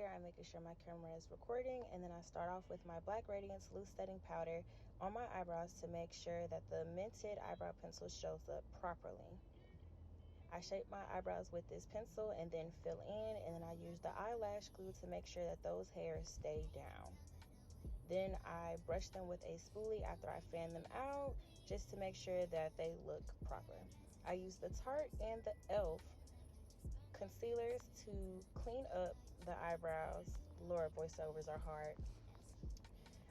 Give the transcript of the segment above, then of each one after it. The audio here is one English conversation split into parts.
here. I'm making sure my camera is recording, and then I start off with my Black Radiance Loose Setting Powder on my eyebrows to make sure that the Mented eyebrow pencil shows up properly. I shape my eyebrows with this pencil and then fill in, and then I use the eyelash glue to make sure that those hairs stay down. Then I brush them with a spoolie after I fan them out, just to make sure that they look proper. I use the Tarte and the e.l.f. concealers to clean up the eyebrows. Lord, voiceovers are hard.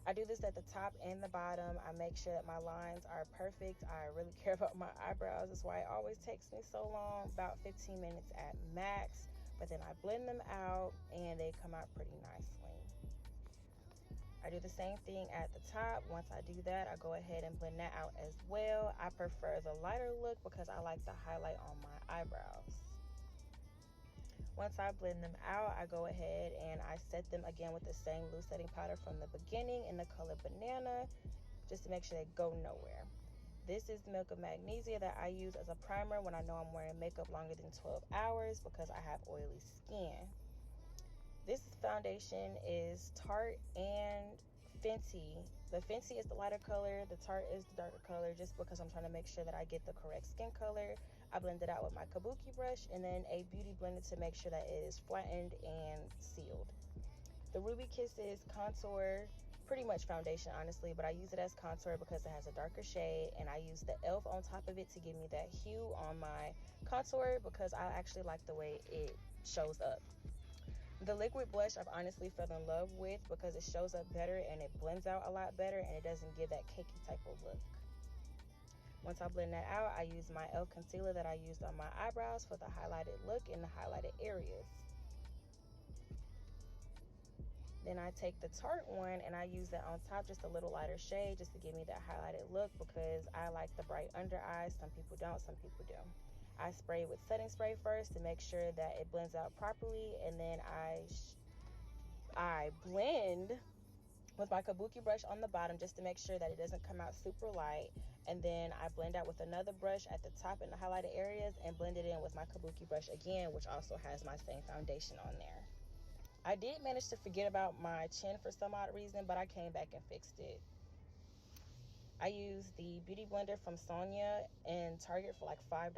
I do this at the top and the bottom. I make sure that my lines are perfect. I really care about my eyebrows. That's why it always takes me so long, about 15 minutes at max. But then I blend them out and they come out pretty nicely. I do the same thing at the top. Once I do that, I go ahead and blend that out as well. I prefer the lighter look because I like the highlight on my eyebrows. Once I blend them out, I go ahead and I set them again with the same loose setting powder from the beginning in the color Banana, just to make sure they go nowhere. This is the Milk of Magnesia that I use as a primer when I know I'm wearing makeup longer than 12 hours because I have oily skin. This foundation is Tarte and Fenty. The Fenty is the lighter color, the Tarte is the darker color, just because I'm trying to make sure that I get the correct skin color. I blend it out with my kabuki brush and then a beauty blender to make sure that it is flattened and sealed. The Ruby Kisses contour, pretty much foundation honestly, but I use it as contour because it has a darker shade, and I use the e.l.f. on top of it to give me that hue on my contour because I actually like the way it shows up. The liquid blush I've honestly fell in love with because it shows up better and it blends out a lot better and it doesn't give that cakey type of look. Once I blend that out, I use my e.l.f. concealer that I used on my eyebrows for the highlighted look in the highlighted areas. Then I take the Tarte one and I use that on top, just a little lighter shade, just to give me that highlighted look because I like the bright under eyes. Some people don't, some people do. I spray with setting spray first to make sure that it blends out properly, and then I blend with my kabuki brush on the bottom just to make sure that it doesn't come out super light, and then I blend out with another brush at the top in the highlighted areas and blend it in with my kabuki brush again, which also has my same foundation on there. I did manage to forget about my chin for some odd reason, but I came back and fixed it. I used the beauty blender from Sonia in Target for like $5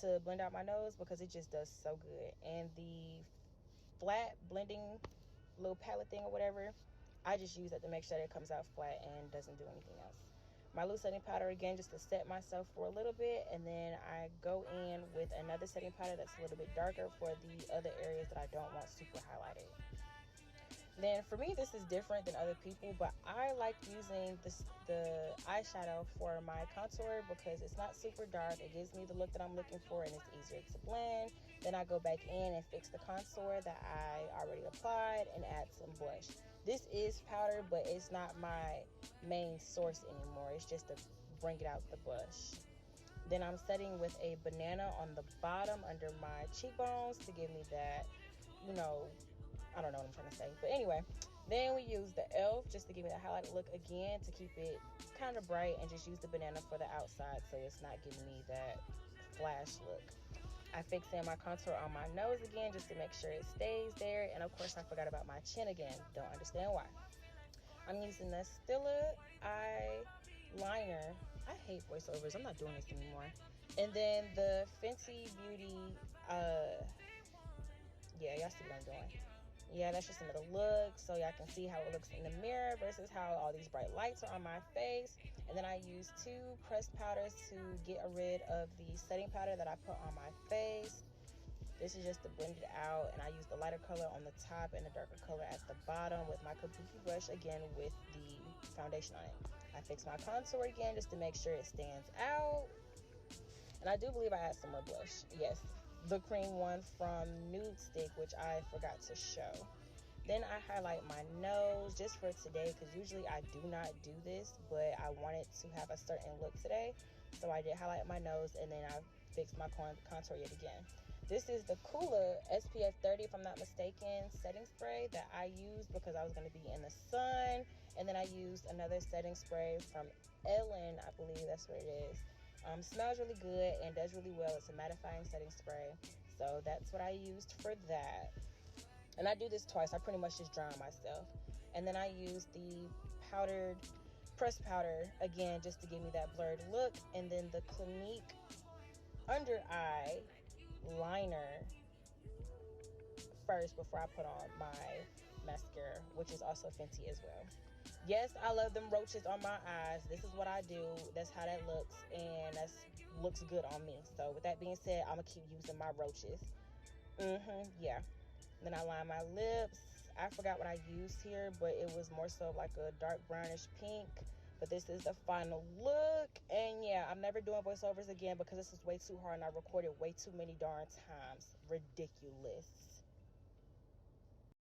to blend out my nose because it just does so good. And the flat blending little palette thing or whatever, I just use that to make sure that it comes out flat and doesn't do anything else. My loose setting powder again, just to set myself for a little bit, and then I go in with another setting powder that's a little bit darker for the other areas that I don't want super highlighted. Then for me, this is different than other people, but I like using the eyeshadow for my contour because it's not super dark. It gives me the look that I'm looking for and it's easier to blend. Then I go back in and fix the contour that I already applied and add some blush. This is powder, but it's not my main source anymore. It's just to bring it out the blush. Then I'm setting with a banana on the bottom under my cheekbones to give me that, I don't know what I'm trying to say. But anyway, then we use the e.l.f. just to give me that highlighted look again to keep it kind of bright, and just use the banana for the outside so it's not giving me that flash look. I fix in my contour on my nose again just to make sure it stays there. And of course, I forgot about my chin again. Don't understand why. I'm using the Stila eyeliner. I hate voiceovers. I'm not doing this anymore. And then the Fenty Beauty, y'all see what I'm doing. Yeah, that's just another look so y'all can see how it looks in the mirror versus how all these bright lights are on my face. And then I use 2 pressed powders to get rid of the setting powder that I put on my face. This is just to blend it out, and I use the lighter color on the top and the darker color at the bottom with my kabuki brush, again with the foundation on it. I fix my contour again just to make sure it stands out. And I do believe I add some more blush. Yes, the cream one from Nude Stick, which I forgot to show. Then I highlight my nose just for today because usually I do not do this, but I wanted to have a certain look today. So I did highlight my nose, and then I fixed my contour yet again. This is the Coola SPF 30, if I'm not mistaken, setting spray that I used because I was going to be in the sun. And then I used another setting spray from Ellen, I believe that's what it is. Smells really good and does really well. It's a mattifying setting spray. So that's what I used for that. And I do this twice. I pretty much just dry on myself. And then I use the pressed powder, again, just to give me that blurred look. And then the Clinique under eye liner first before I put on my mascara, which is also Fenty as well. Yes, I love them roaches on my eyes. This is what I do. That's how that looks, and that looks good on me. So with that being said, I'm gonna keep using my roaches. Yeah. Then I line my lips. I forgot what I used here, but it was more so like a dark brownish pink. But this is the final look. And yeah, I'm never doing voiceovers again because this is way too hard and I recorded way too many darn times. Ridiculous.